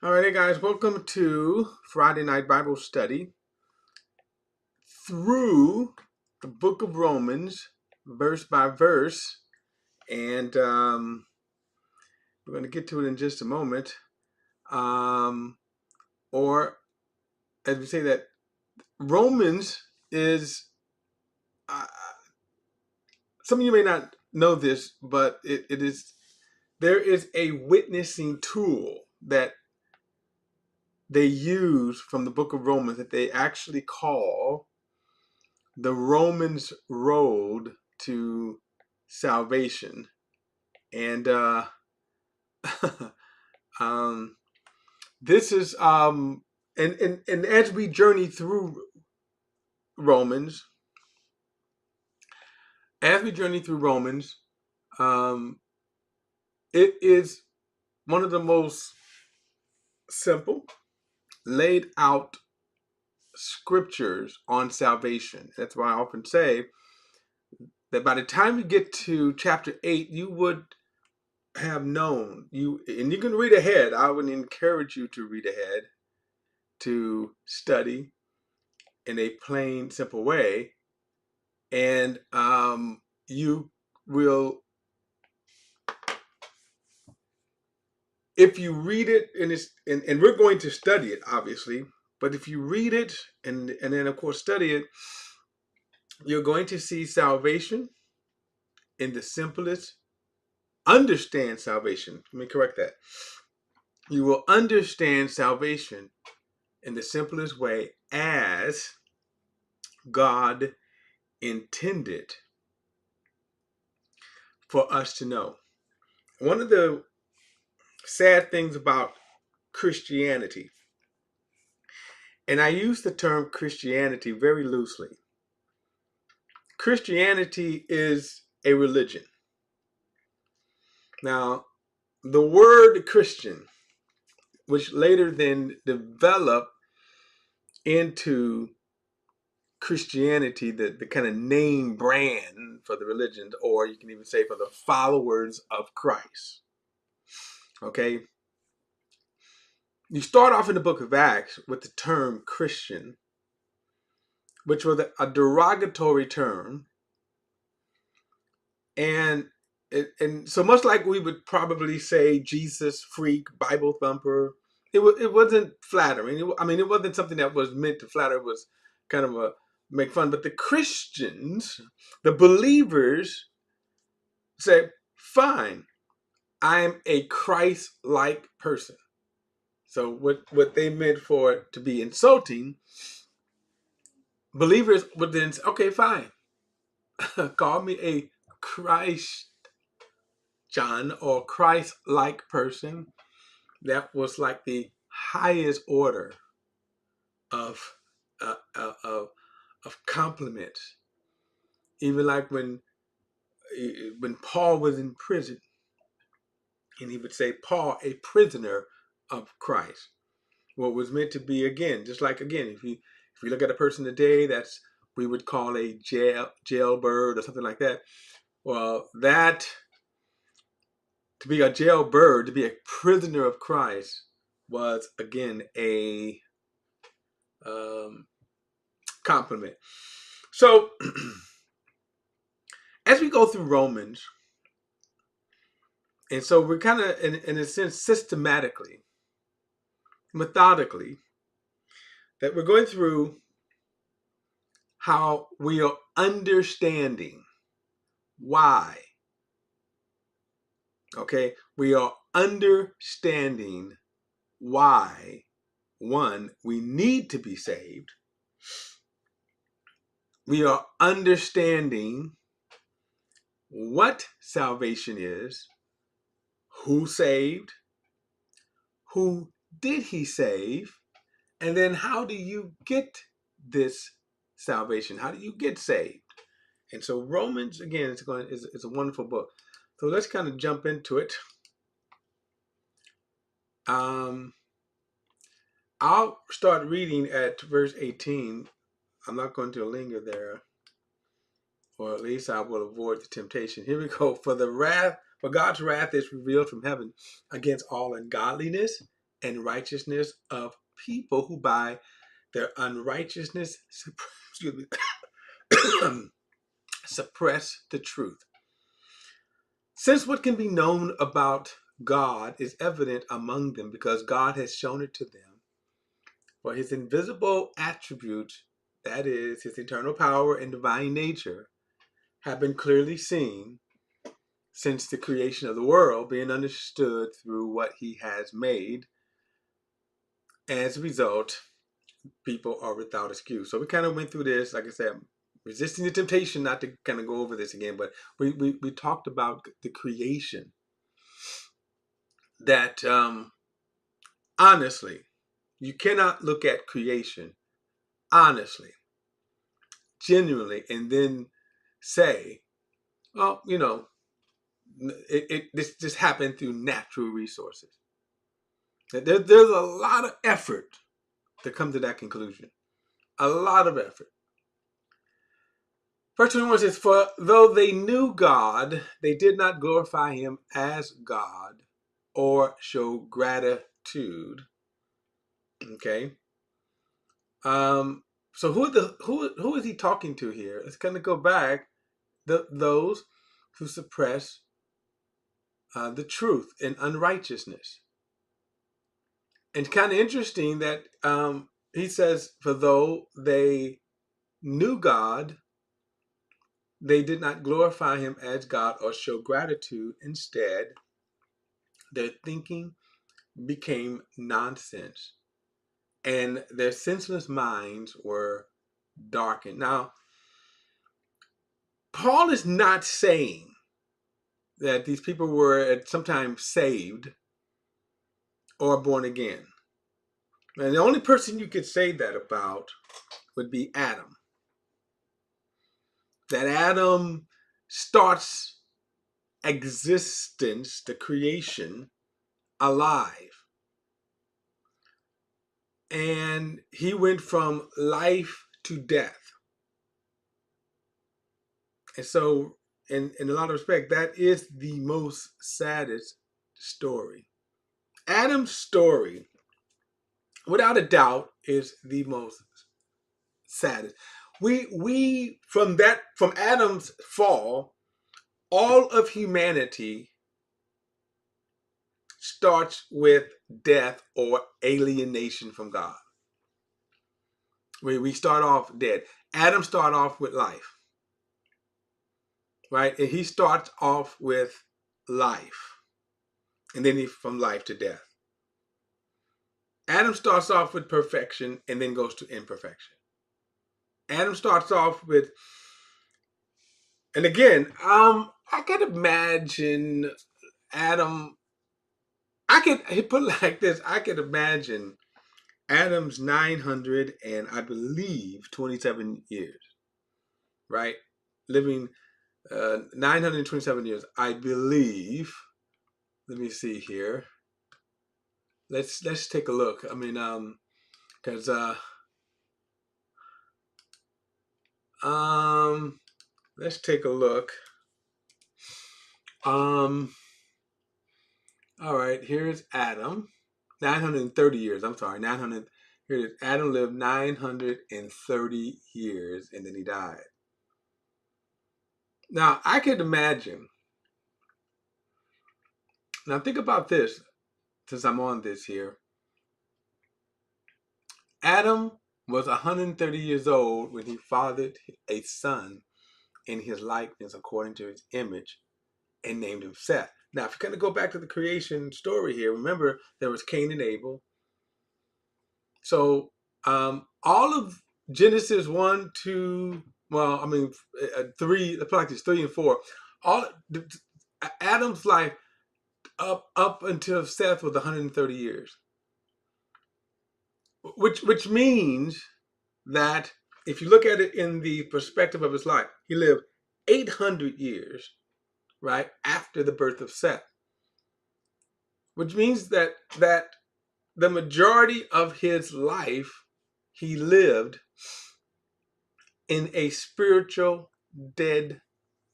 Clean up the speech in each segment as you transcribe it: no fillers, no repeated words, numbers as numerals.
All right, hey guys, welcome to Friday Night Bible Study through the book of Romans, verse by verse. And we're going to get to it in just a moment. Or, as we say, that Romans is, uh, some of you may not know this, but there is a witnessing tool that they use from the book of Romans that they actually call the Romans road to salvation. And um, this is and as we journey through Romans, as we journey through Romans, um, it is one of the most simple, laid out scriptures on salvation. That's why I often say that by the time you get to chapter 8, you would have known and you can read ahead. I would encourage you to read ahead, to study in a plain, simple way, and you will, if you read it, and we're going to study it, obviously, but if you read it and then of course study it, you're going to see salvation in the simplest. Understand salvation. Let me correct that. You will understand salvation in the simplest way as God intended for us to know. One of the sad things about Christianity, and I use the term Christianity very loosely. Christianity is a religion. Now, the word Christian, which later then developed into Christianity, the kind of name brand for the religion, or you can even say for the followers of Christ. Okay? You start off in the book of Acts with the term Christian, which was a derogatory term. And so much like we would probably say Jesus freak, Bible thumper, it wasn't flattering. It wasn't something that was meant to flatter. It was kind of a make fun. But the Christians, the believers, say, "Fine, I am a Christ-like person." So what they meant for it to be insulting, believers would then say, "Okay, fine, call me a Christ." John, or Christ-like person, that was like the highest order of of compliments. Even like when Paul was in prison, and he would say, "Paul, a prisoner of Christ." What was meant to be, again, just like, again, if we look at a person today, that's we would call a jailbird or something like that. Well, that to be a jailbird, to be a prisoner of Christ, was again a compliment. So, as we go through Romans, and so we're kind of, in a sense, systematically, methodically, that we're going through how we are understanding why. Okay, we are understanding why, one, we need to be saved. We are understanding what salvation is, who saved, who did he save, and then how do you get this salvation? How do you get saved? And so Romans, again, is a wonderful book. So let's kind of jump into it. I'll start reading at verse 18. I'm not going to linger there, or at least I will avoid the temptation. Here we go. For God's wrath is revealed from heaven against all ungodliness and righteousness of people who by their unrighteousness suppress the truth. Since what can be known about God is evident among them because God has shown it to them, for his invisible attributes, that is, his eternal power and divine nature, have been clearly seen since the creation of the world, being understood through what he has made. As a result, people are without excuse. So we kind of went through this, like I said, resisting the temptation not to kind of go over this again, but we talked about the creation that honestly, you cannot look at creation honestly, genuinely, and then say, well, this just happened through natural resources. There's a lot of effort to come to that conclusion. A lot of effort. Verse 21 says, for though they knew God, they did not glorify him as God or show gratitude. Okay. So who is he talking to here? Let's kind of go back. Those who suppress the truth in unrighteousness. And kind of interesting that he says, for though they knew God, they did not glorify him as God or show gratitude. Instead, their thinking became nonsense and their senseless minds were darkened. Now, Paul is not saying that these people were at some time saved or born again. And the only person you could say that about would be Adam. That Adam starts existence, the creation, alive. And he went from life to death. And so, in a lot of respect, that is the most saddest story. Adam's story, without a doubt, is the most saddest. From Adam's fall, all of humanity starts with death or alienation from God. We start off dead. Adam started off with life, right? And he starts off with life, and then from life to death. Adam starts off with perfection and then goes to imperfection. Adam starts off with, and again, I could imagine Adam. He put it like this. I could imagine Adam's 900 and I believe 27 years, right? Living 927 years, I believe. Let me see here. Let's take a look. I mean, because let's take a look. All right, here's Adam. 930 years. I'm sorry, 900. Here it is. Adam lived 930 years and then he died. Now, I could imagine. Now, think about this since I'm on this here. Adam was 130 years old when he fathered a son in his likeness according to his image and named him Seth. Now, if you kind of go back to the creation story here, remember there was Cain and Abel. So all of Genesis 1, 2, 3, let's put like this, 3 and 4, all Adam's life up until Seth was 130 years. Which means that if you look at it in the perspective of his life, he lived 800 years, right, after the birth of Seth. Which means that the majority of his life he lived in a spiritual dead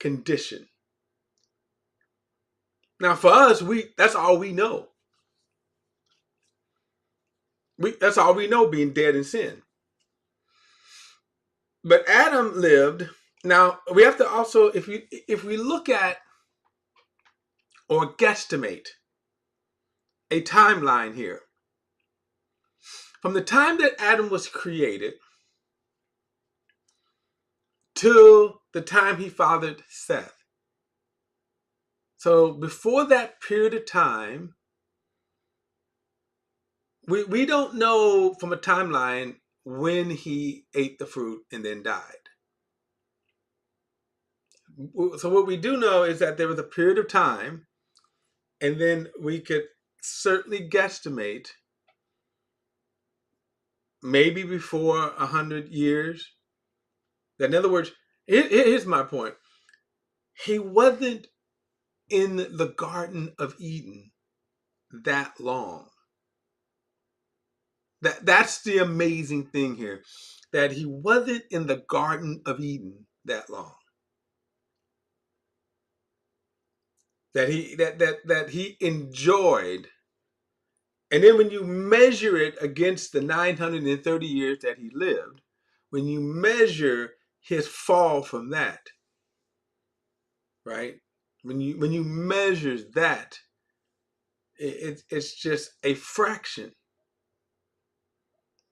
condition. Now for us, that's all we know. That's all we know, being dead in sin. But Adam lived. Now we have to also, if we look at or guesstimate a timeline here, from the time that Adam was created to the time he fathered Seth. So before that period of time, we don't know from a timeline when he ate the fruit and then died. So what we do know is that there was a period of time, and then we could certainly guesstimate maybe before 100 years. That, in other words, here's my point. He wasn't in the Garden of Eden that long. That's the amazing thing here, that he wasn't in the Garden of Eden that long. That he enjoyed. And then when you measure it against the 930 years that he lived, when you measure his fall from that, right? When you measure that, it's just a fraction.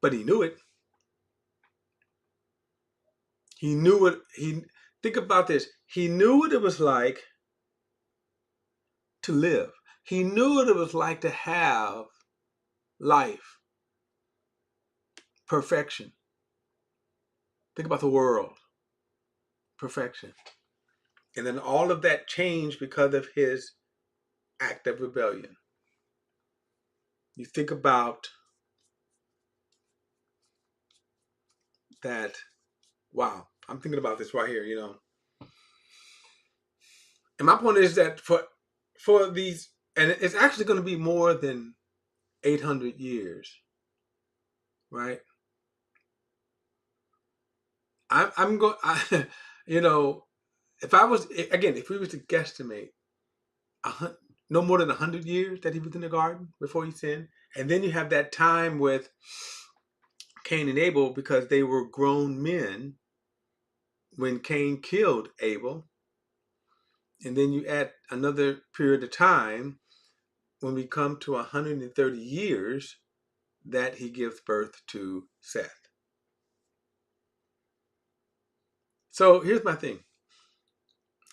But he knew it. He knew what think about this. He knew what it was like to live. He knew what it was like to have life, perfection. Think about the world, perfection. And then all of that changed because of his act of rebellion. You think about that. Wow, I'm thinking about this right here, And my point is that for these, and it's actually going to be more than 800 years, right? I'm going, if we was to guesstimate, no more than 100 years that he was in the garden before he sinned, and then you have that time with Cain and Abel, because they were grown men when Cain killed Abel, and then you add another period of time when we come to 130 years that he gives birth to Seth. So here's my thing.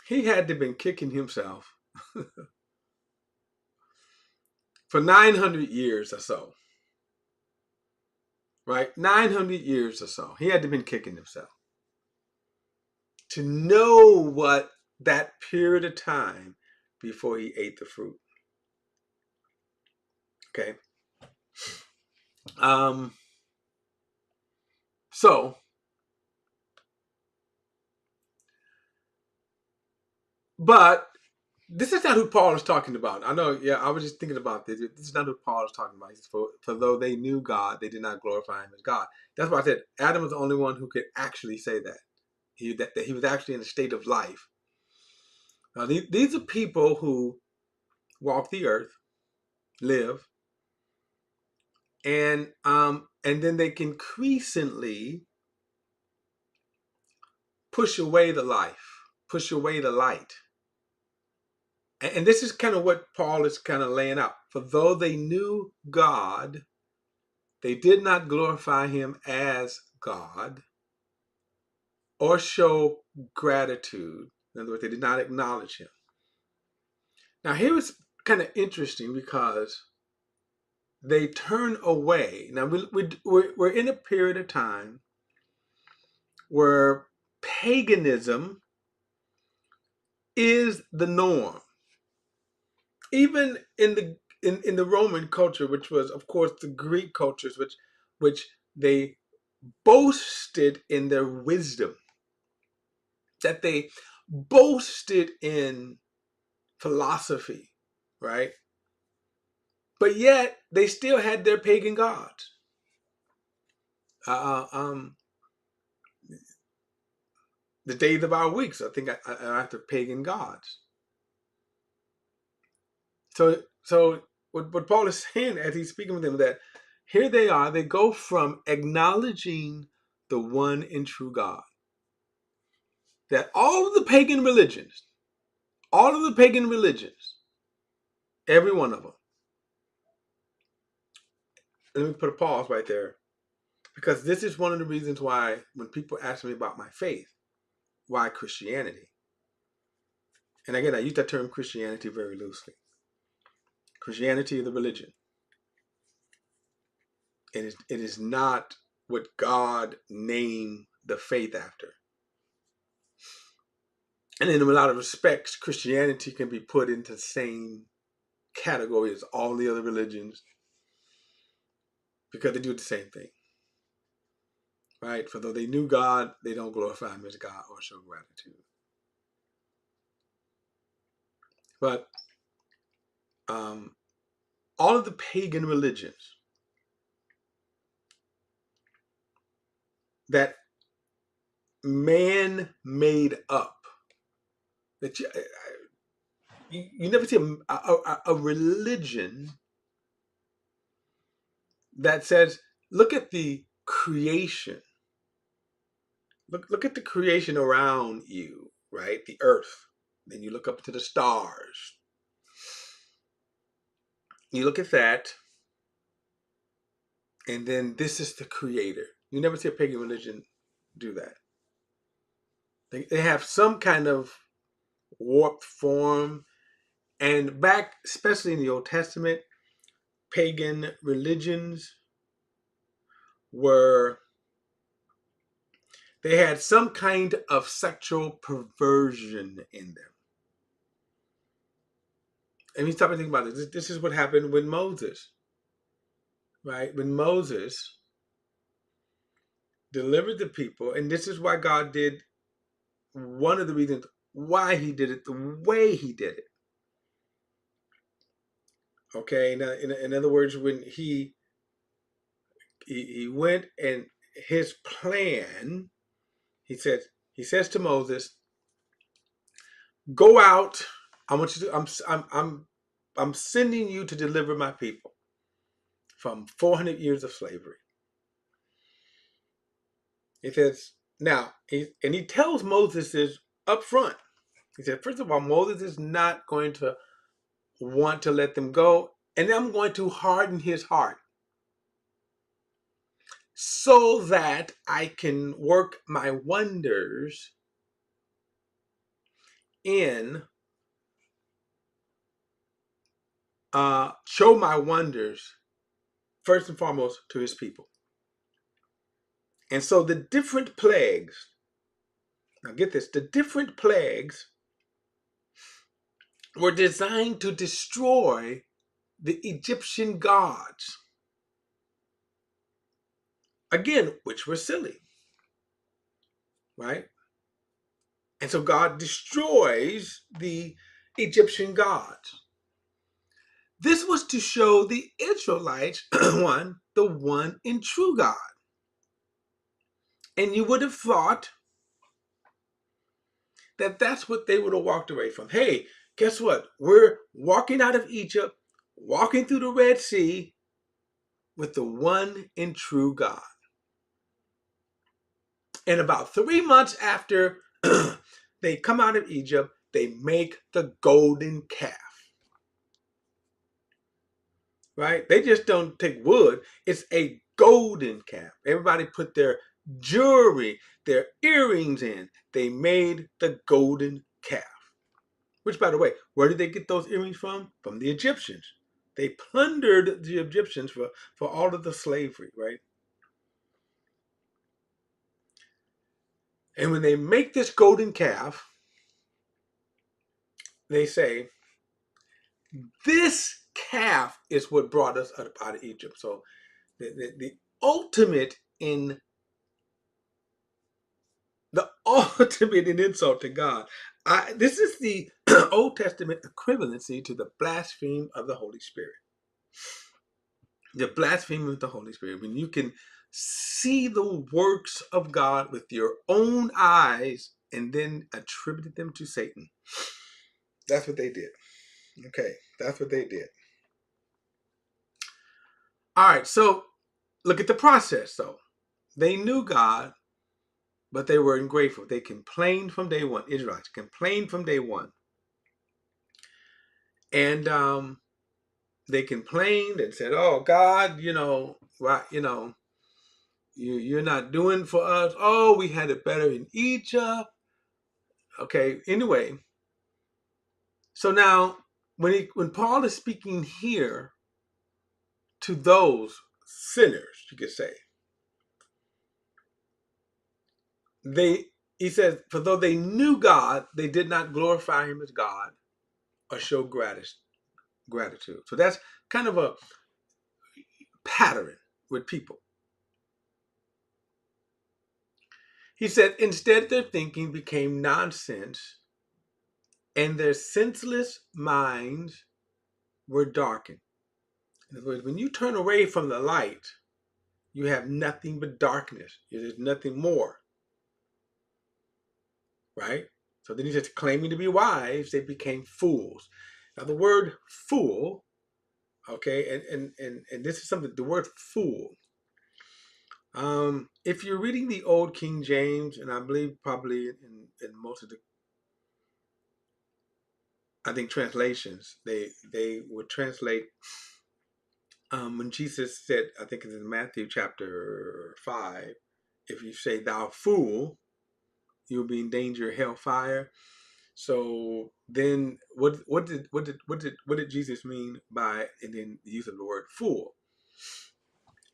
He had to have been kicking himself for 900 years or so. Right? 900 years or so. He had to have been kicking himself to know what that period of time before he ate the fruit. Okay. So but this is not who Paul is talking about. I know, I was just thinking about this. This is not who Paul is talking about. He says, for though they knew God, they did not glorify him as God. That's why I said Adam was the only one who could actually say that. That he was actually in a state of life. Now, these are people who walk the earth, live, and then they can increasingly push away the life, push away the light. And this is kind of what Paul is kind of laying out. For though they knew God, they did not glorify him as God or show gratitude. In other words, they did not acknowledge him. Now, here is kind of interesting because they turn away. Now, we're in a period of time where paganism is the norm. Even in the Roman culture, which was, of course, the Greek cultures, which they boasted in their wisdom, that they boasted in philosophy, right? But yet they still had their pagan gods. The days of our weeks, I think, are after pagan gods. So what Paul is saying as he's speaking with them, that here they are. They go from acknowledging the one and true God. That all of the pagan religions, every one of them. Let me put a pause right there. Because this is one of the reasons why when people ask me about my faith, why Christianity? And again, I use that term Christianity very loosely. Christianity is the religion. It is not what God named the faith after. And in a lot of respects, Christianity can be put into the same category as all the other religions because they do the same thing. Right? For though they knew God, they don't glorify him as God or show gratitude. But all of the pagan religions that man made up, that you never see a religion that says, look at the creation. Look at the creation around you, right? The earth. Then you look up to the stars. You look at that, and then this is the creator. You never see a pagan religion do that. They have some kind of warped form. And back, especially in the Old Testament, pagan religions they had some kind of sexual perversion in them. And we stop and think about this. This is what happened with Moses, right? When Moses delivered the people, and this is why God did one of the reasons why he did it the way he did it. Okay, now in other words, when he went and his plan, he says to Moses, "Go out. I want you to. I'm sending you to deliver my people from 400 years of slavery." He says, now, he tells Moses this up front. He said, first of all, Moses is not going to want to let them go, and I'm going to harden his heart so that I can work my wonders in, show my wonders first and foremost to his people. And so the different plagues, now get this, the different plagues were designed to destroy the Egyptian gods. Again, which were silly, right? And so God destroys the Egyptian gods. This was to show the Israelites, the one and true God. And you would have thought that that's what they would have walked away from. Hey, guess what? We're walking out of Egypt, walking through the Red Sea with the one and true God. And about 3 months after they come out of Egypt, they make the golden calf. Right? They just don't take wood. It's a golden calf. Everybody put their jewelry, their earrings in. They made the golden calf. Which, by the way, where did they get those earrings from? From the Egyptians. They plundered the Egyptians for all of the slavery, right? And when they make this golden calf, they say, this calf is what brought us out of Egypt. So the ultimate in insult to God. This is the Old Testament equivalency to the blaspheme of the Holy Spirit. The blasphemy of the Holy Spirit. When you can see the works of God with your own eyes and then attribute them to Satan. That's what they did. Okay, that's what they did. All right, so look at the process, though. They knew God, but they were ungrateful. They complained from day one. Israelites complained from day one. And they complained and said, "Oh God, right, you're not doing for us. Oh, we had it better in Egypt." Okay. Anyway, so now when Paul is speaking here to those sinners, you could say, he says, for though they knew God, they did not glorify him as God or show gratitude. So that's kind of a pattern with people. He said, instead their thinking became nonsense and their senseless minds were darkened. In other words, when you turn away from the light, you have nothing but darkness. There's nothing more. Right? So then he says, claiming to be wise, they became fools. Now the word fool, okay, and this is something, the word fool. If you're reading the old King James, and I believe probably in most of the, I think, translations, they would translate when Jesus said, I think it's in Matthew chapter 5, if you say thou fool, you'll be in danger of hellfire. So then what did Jesus mean by, and then the use of the word fool?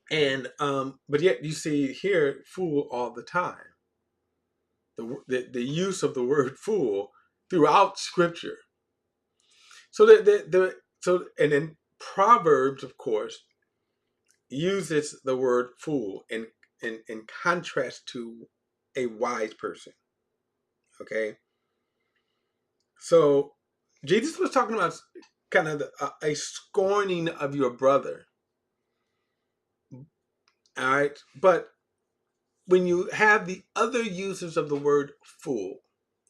And but yet you see here fool all the time. The use of the word fool throughout Scripture. So and then Proverbs, of course, uses the word fool in contrast to a wise person. Okay, so Jesus was talking about kind of a scorning of your brother. All right, but when you have the other uses of the word fool,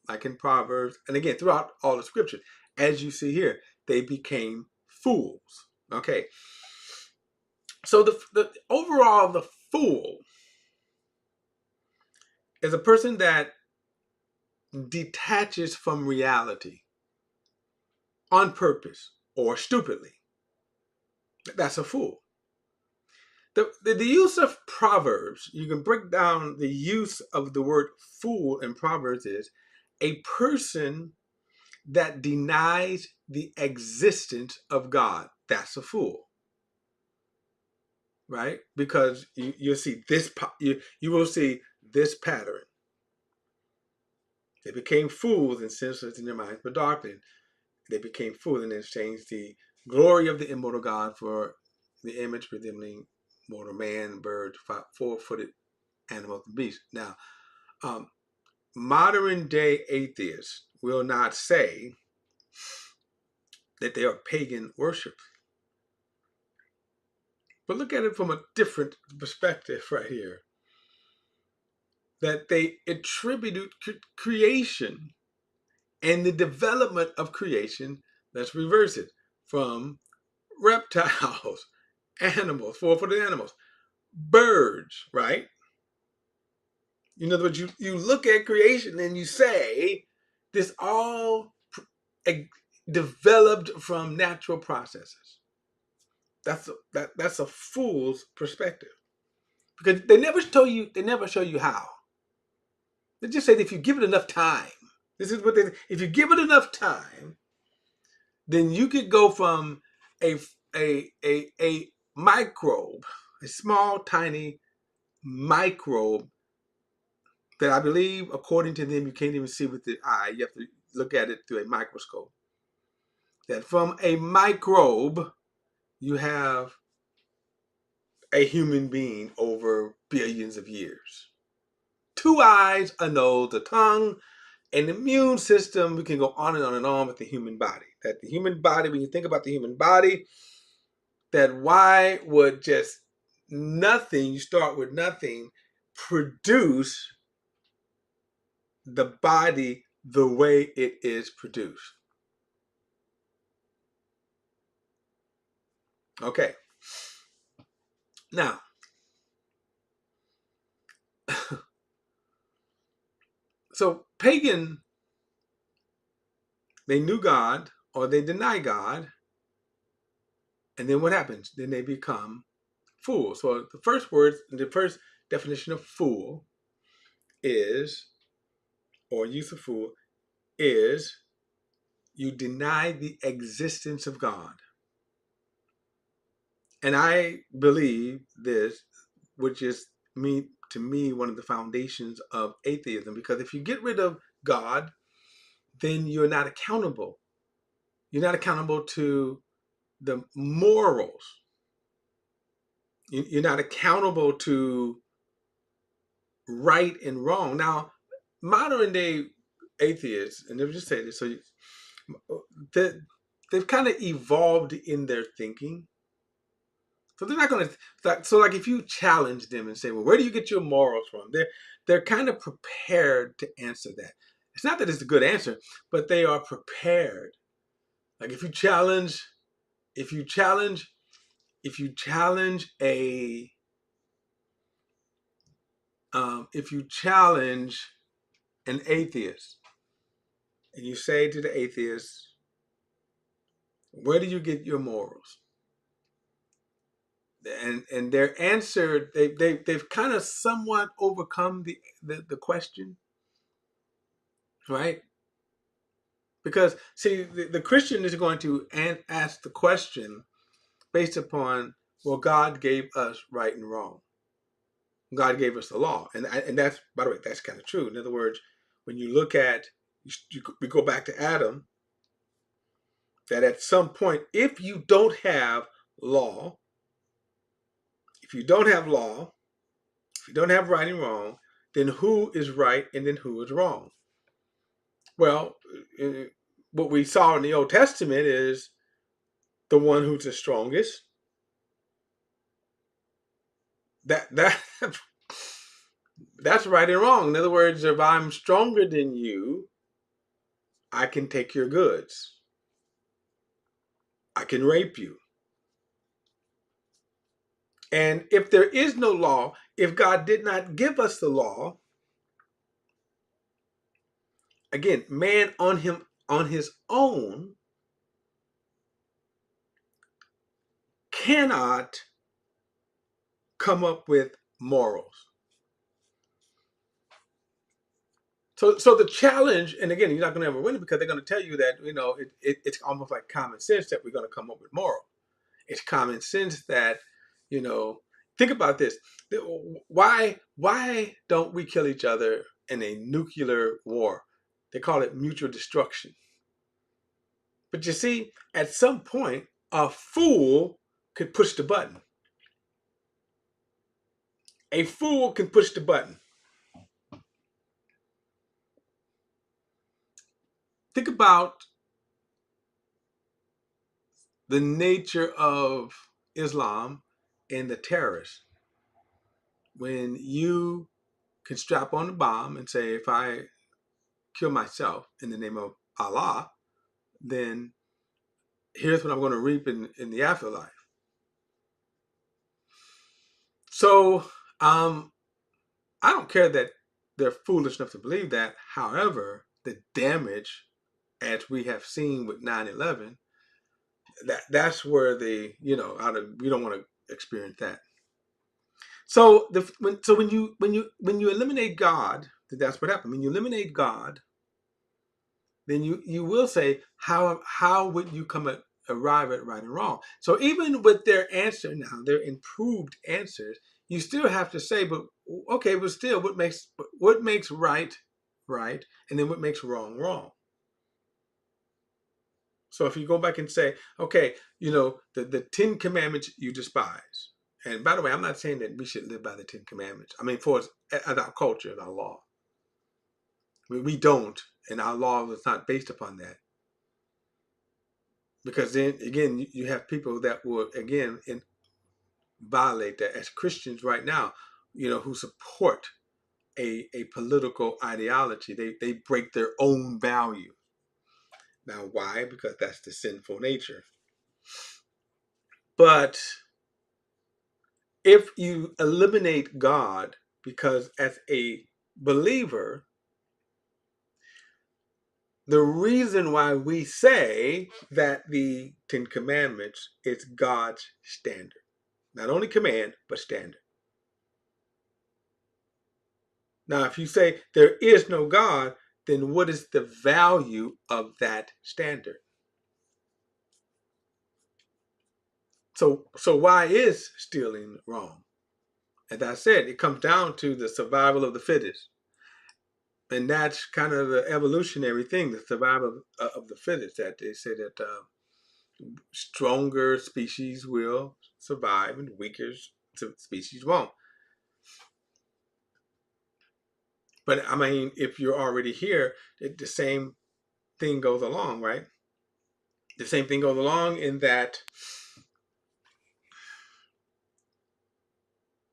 like in Proverbs, and again throughout all the scriptures, as you see here, they became fools. Okay, so the overall, the fool is a person that detaches from reality on purpose or stupidly. That's a fool. The use of Proverbs, you can break down the use of the word fool in Proverbs is a person that denies the existence of God. That's a fool, right? Because you'll see this, you will see this pattern. They became fools and senseless in their minds, but darkened. They became fools and exchanged the glory of the immortal God for the image resembling mortal man, bird, four-footed animals, and beasts. Now, modern day atheists will not say that they are pagan worship. But look at it from a different perspective right here. That they attribute creation and the development of creation, let's reverse it, from reptiles, animals, four-footed animals, birds, right? In other words, you look at creation and you say, this all developed from natural processes. That's a fool's perspective. Because they never show you how. They just say that if you give it enough time, this is what if you give it enough time, then you could go from a microbe, a small, tiny microbe that I believe, according to them, you can't even see with the eye. You have to look at it through a microscope. That from a microbe, you have a human being over billions of years. 2 eyes, a nose, a tongue, an immune system. We can go on and on and on with the human body. That the human body, when you think about the human body, that why would just nothing, you start with nothing, produce the body the way it is produced? Okay. Now, So pagan, they knew God or they deny God, and then what happens? Then they become fools. So the first definition of fool is, or use of fool, is you deny the existence of God. And I believe this, which is to me one of the foundations of atheism, because if you get rid of God, then you're not accountable. You're not accountable to the morals. You're not accountable to right and wrong. Now, modern day atheists, and they'll just say this, so they've kind of evolved in their thinking. So they're not going to. So like, if you challenge them and say, "Well, where do you get your morals from?" They're kind of prepared to answer that. It's not that it's a good answer, but they are prepared. Like if you challenge, a, if you challenge an atheist, and you say to the atheist, "Where do you get your morals?" And their answer, they've kind of somewhat overcome the question, right? Because, see, the Christian is going to ask the question based upon, well, God gave us right and wrong. God gave us the law, and that's, by the way, that's kind of true. In other words, when you look at, we go back to Adam, that at some point, if you don't have law, if you don't have law, if you don't have right and wrong, then who is right and then who is wrong? Well, what we saw in the Old Testament is the one who's the strongest. That that's right and wrong. In other words, if I'm stronger than you, I can take your goods. I can rape you. And if there is no law, if God did not give us the law, again, man on his own cannot come up with morals. So the challenge, and again, you're not going to ever win it, because they're going to tell you that, it's almost like common sense that we're going to come up with moral. It's common sense that, you know, think about this. Why don't we kill each other in a nuclear war? They call it mutual destruction. But you see, at some point, a fool could push the button. A fool can push the button. Think about the nature of Islam and the terrorists. When you can strap on a bomb and say, if I kill myself in the name of Allah, then here's what I'm going to reap in the afterlife. So I don't care that they're foolish enough to believe that. However, the damage, as we have seen with 9/11, that's where we don't want to experience that. So when you eliminate God, that's what happened. When you eliminate God, then you will say, how would you arrive at right and wrong? So even with their answer now, their improved answers, you still have to say, but okay, but still, what makes right right, and then what makes wrong wrong? So if you go back and say, okay, the 10 Commandments you despise. And by the way, I'm not saying that we should live by the 10 Commandments. I mean, for us, as our culture, as our law. We don't, and our law is not based upon that. Because then again, you have people that will again violate that as Christians right now, who support a political ideology. They break their own value. Now, why? Because that's the sinful nature. But if you eliminate God, because as a believer, the reason why we say that the Ten Commandments is God's standard. Not only command, but standard. Now, if you say there is no God, then what is the value of that standard? So why is stealing wrong? As I said, it comes down to the survival of the fittest. And that's kind of the evolutionary thing, the survival of the fittest, that they say that stronger species will survive and weaker species won't. But I mean, if you're already here, the same thing goes along, right? The same thing goes along in that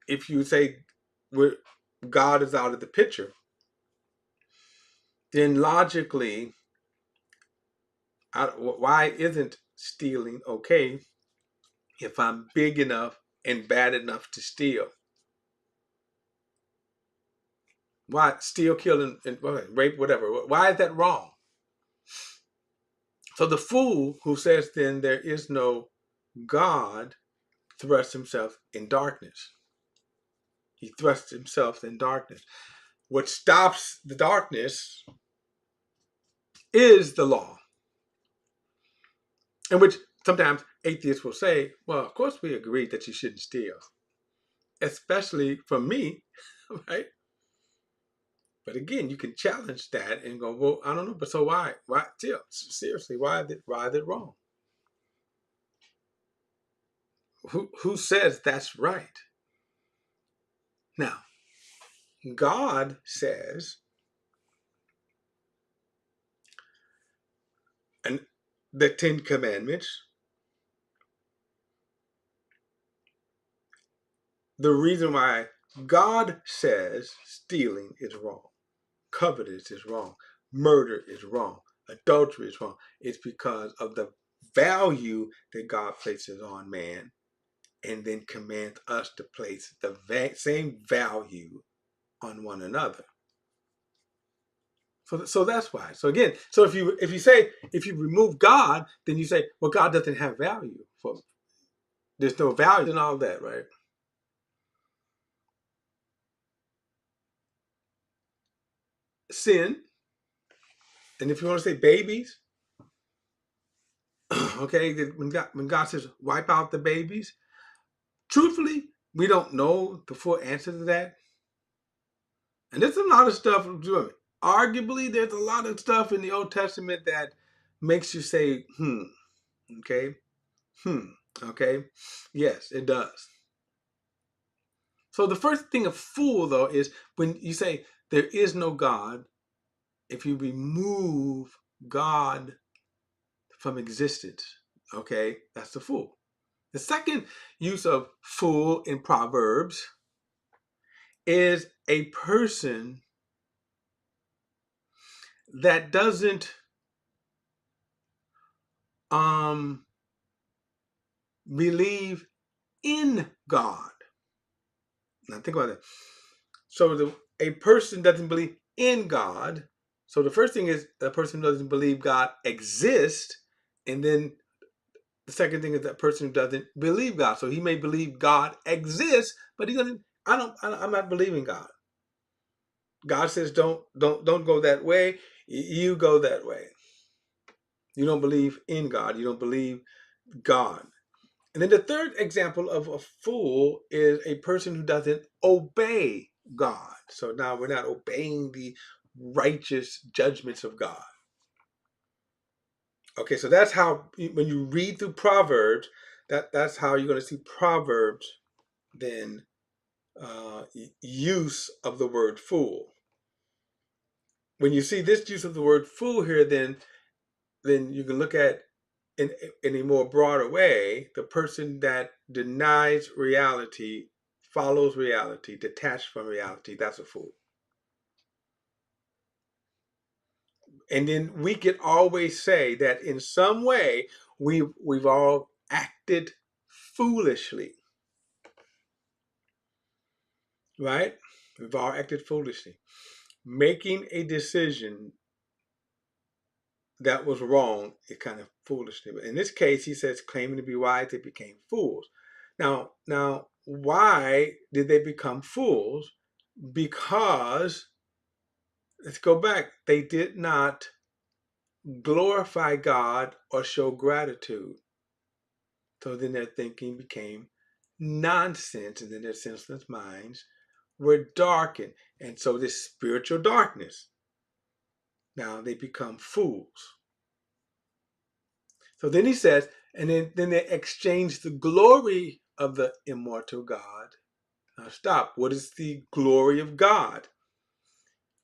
if you say God is out of the picture, then logically, why isn't stealing okay if I'm big enough and bad enough to steal? Why steal, kill, and rape, whatever? Why is that wrong? So the fool who says then there is no God thrusts himself in darkness. He thrusts himself in darkness. What stops the darkness is the law. In which sometimes atheists will say, well, of course we agree that you shouldn't steal. Especially from me, right? But again, you can challenge that and go, well, I don't know, but so why? Why still? Seriously, why is it wrong? Who says that's right? Now, God says, and the Ten Commandments, the reason why God says stealing is wrong, covetous is wrong, murder is wrong, adultery is wrong, it's because of the value that God places on man and then commands us to place the same value on one another. So that's why. So again, so if you remove God, then you say, well, God doesn't have value. There's no value in all that, right? Sin, and if you want to say babies, okay, when God says wipe out the babies, truthfully, we don't know the full answer to that. And there's a lot of stuff. Arguably, there's a lot of stuff in the Old Testament that makes you say, okay, okay, yes, it does. So the first thing of fool, though, is when you say there is no God, if you remove God from existence, okay, that's the fool. The second use of fool in Proverbs is a person that doesn't believe in God. Now think about that. So a person doesn't believe in God. So the first thing is that person doesn't believe God exists, and then the second thing is that person who doesn't believe God. So he may believe God exists, but he doesn't. I'm not believing God. God says don't go that way. You go that way. You don't believe in God. You don't believe God. And then the third example of a fool is a person who doesn't obey God. So now we're not obeying the righteous judgments of God. Okay, so that's how when you read through Proverbs, that's how you're going to see Proverbs then use of the word fool. When you see this use of the word fool here, then you can look at in a more broader way the person that denies reality, follows reality, detached from reality. That's a fool. And then we can always say that in some way we've all acted foolishly, right? We've all acted foolishly, making a decision that was wrong. It kind of foolishly. But in this case, he says, claiming to be wise, they became fools. Now, why did they become fools? Because, let's go back, they did not glorify God or show gratitude. So then their thinking became nonsense, and then their senseless minds were darkened. And so this spiritual darkness, now they become fools. So then he says, and then they exchange the glory of the immortal God. Now stop. What is the glory of God?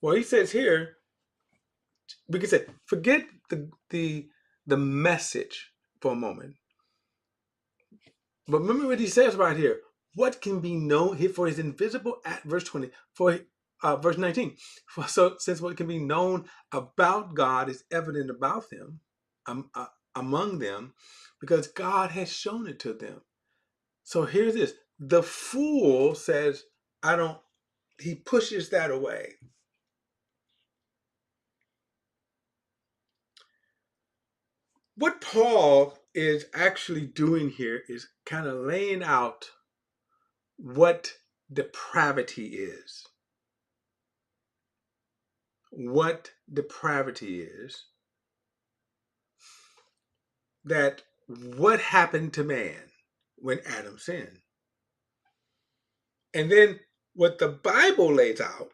Well, he says here, we can say, forget the message for a moment. But remember what he says right here. What can be known here for his invisible at verse 20, for verse 19. So since what can be known about God is evident about them, among them, because God has shown it to them. So here's this. The fool says, he pushes that away. What Paul is actually doing here is kind of laying out what depravity is. What depravity is. That what happened to man when Adam sinned. And then what the Bible lays out,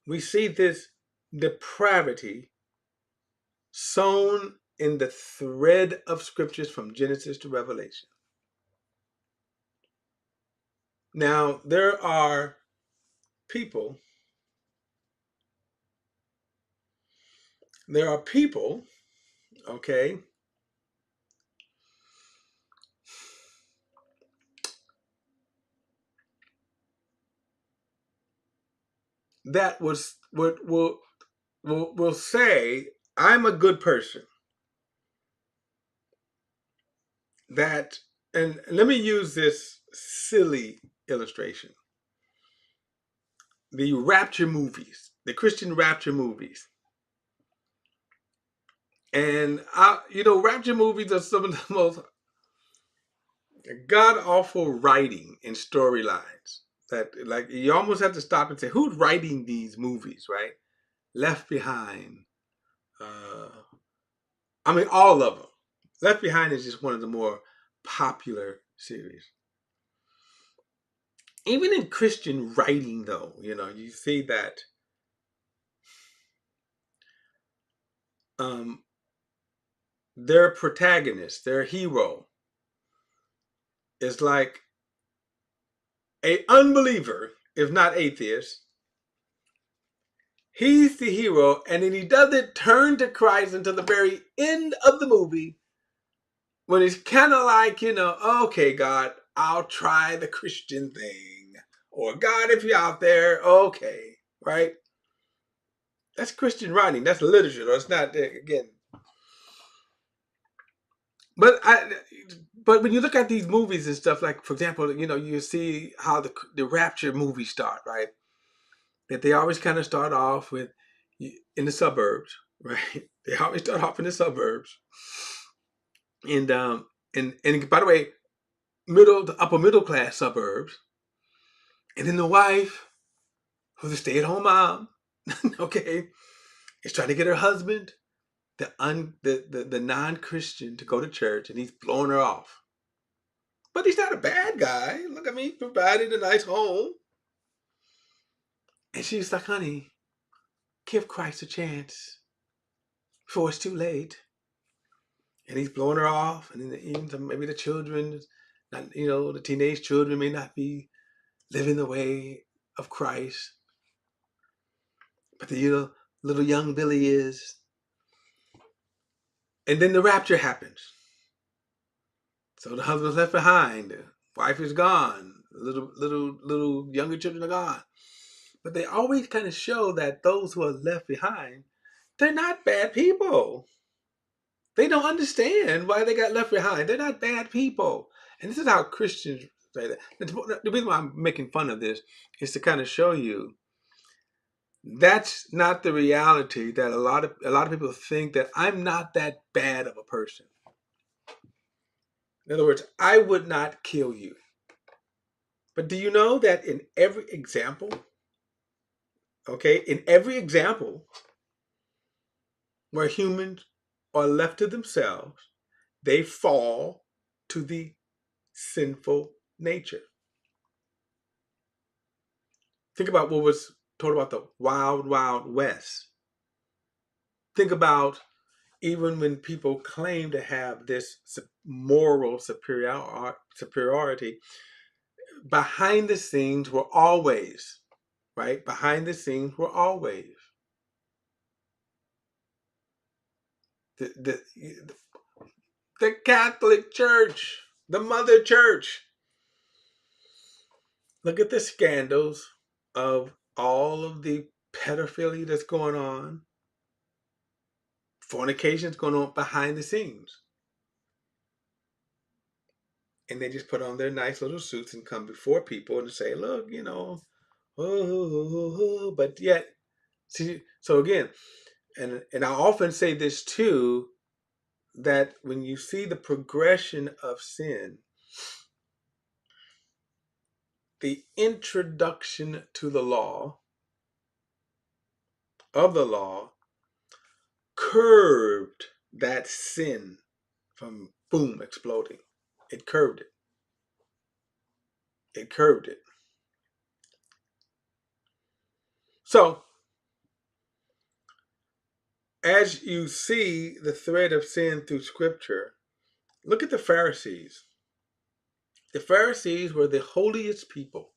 we see this depravity sewn in the thread of scriptures from Genesis to Revelation. Now, there are people, okay, that will say, I'm a good person. That, and let me use this silly illustration. The rapture movies, the Christian rapture movies. And rapture movies are some of the most god-awful writing and storylines that, like, you almost have to stop and say, who's writing these movies, right? Left Behind. All of them. Left Behind is just one of the more popular series. Even in Christian writing, though, you see that their protagonist, their hero, is like a unbeliever, if not atheist. He's the hero, and then he doesn't turn to Christ until the very end of the movie, when it's kind of like, okay, God, I'll try the Christian thing. Or, God, if you're out there, okay, right? That's Christian writing. That's literature. It's not, again. But when you look at these movies and stuff, like, for example, you see how the rapture movies start, right? That they always kind of start off with in the suburbs, right? They always start off in the suburbs, and by the way, the upper middle class suburbs, and then the wife, who's a stay-at-home mom, okay, is trying to get her husband, the non-Christian, to go to church, and he's blowing her off. But he's not a bad guy. Look, he provided a nice home. And she's like, honey, give Christ a chance before it's too late. And he's blowing her off. And then maybe the children, the teenage children may not be living the way of Christ. But the little young Billy is. And then the rapture happens. So the husband's left behind. The wife is gone. Little younger children are gone. But they always kind of show that those who are left behind, they're not bad people. They don't understand why they got left behind. They're not bad people. And this is how Christians say that. The reason why I'm making fun of this is to kind of show you That's not the reality. That a lot of people think that I'm not that bad of a person. In other words, I would not kill you. But do you know that in every example, okay, in every example where humans are left to themselves, they fall to the sinful nature. Think about what was told about the wild, wild west. Think about even when people claim to have this moral superiority, behind the scenes were always, right? Behind the scenes were always the, the Catholic Church, the Mother Church. Look at the scandals of all of the pedophilia that's going on, fornication's going on behind the scenes. And they just put on their nice little suits and come before people and say, look, but yet, see, so again, and I often say this too, that when you see the progression of sin, the introduction to the law, of the law, curved that sin from boom exploding. It curved it. It curved it. So as you see the thread of sin through Scripture, look at the Pharisees. The Pharisees were the holiest people.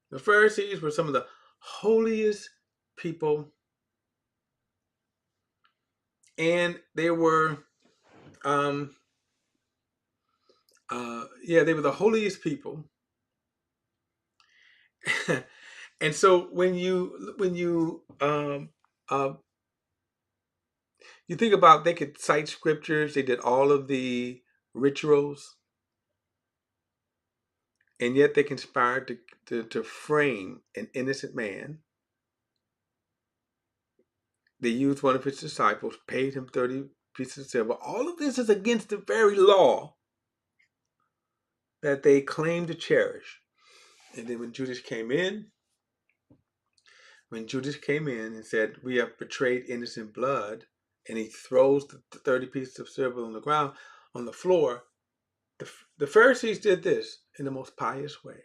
The Pharisees were some of the holiest people, and they were, they were the holiest people. And so when you you think about, they could cite scriptures, they did all of the rituals, and yet they conspired to frame an innocent man. They used one of his disciples, paid him 30 pieces of silver. All of this is against the very law that they claim to cherish. And then when Judas came in and said, we have betrayed innocent blood, and he throws the 30 pieces of silver on the ground, on the floor, the Pharisees did this in the most pious way,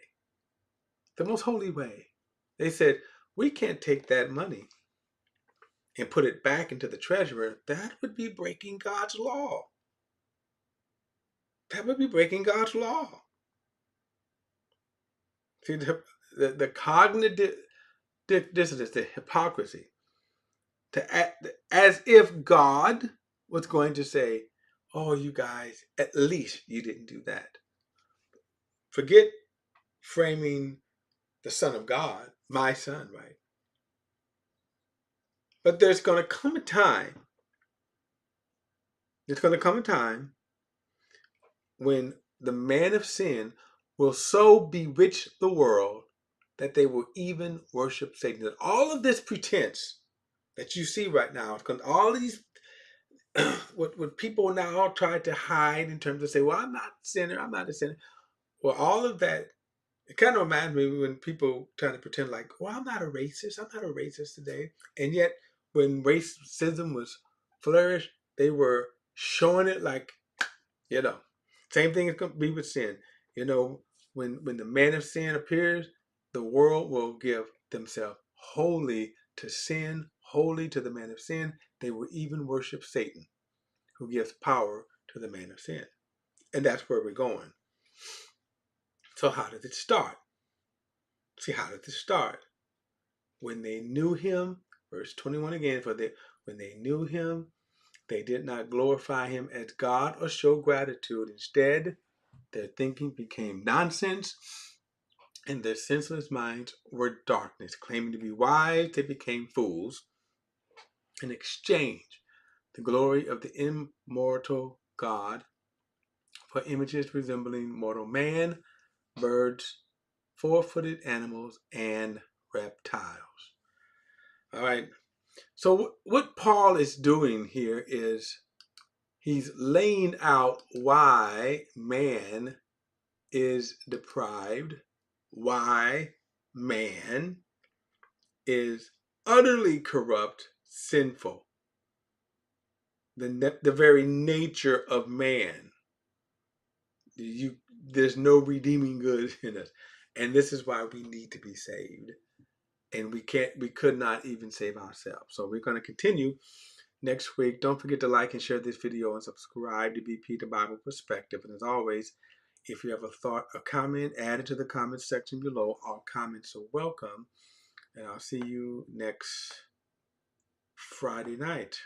the most holy way. They said, we can't take that money and put it back into the treasurer. That would be breaking God's law. That would be breaking God's law. See, the cognitive dissonance, the hypocrisy, to act as if God was going to say, oh, you guys, at least you didn't do that. Forget framing the Son of God, my son, right? But there's going to come a time, when the man of sin will so bewitch the world that they will even worship Satan. That all of this pretense that you see right now, all of these, what people now try to hide in terms of say, well, I'm not a sinner, I'm not a sinner. Well, all of that, it kind of reminds me when people try to pretend like, well, I'm not a racist today. And yet, when racism was flourished, they were showing it like, same thing is going to be with sin. When the man of sin appears, the world will give themselves wholly to sin, wholly to the man of sin. They will even worship Satan, who gives power to the man of sin. And that's where we're going. So how did it start? See, how did it start? When they knew him, verse 21 again, when they knew him, they did not glorify him as God or show gratitude. Instead, their thinking became nonsense, and their senseless minds were darkness. Claiming to be wise, they became fools and exchanged the glory of the immortal God for images resembling mortal man, birds, four-footed animals, and reptiles. All right. So what Paul is doing here is he's laying out why man is deprived, why man is utterly corrupt, sinful, the very nature of man. There's no redeeming good in us, and this is why we need to be saved, and we could not even save ourselves. So we're going to continue next week. Don't forget to like and share this video and subscribe to BP the Bible Perspective. And as always, if you have a thought or comment, add it to the comment section below. All comments are welcome. And I'll see you next Friday night.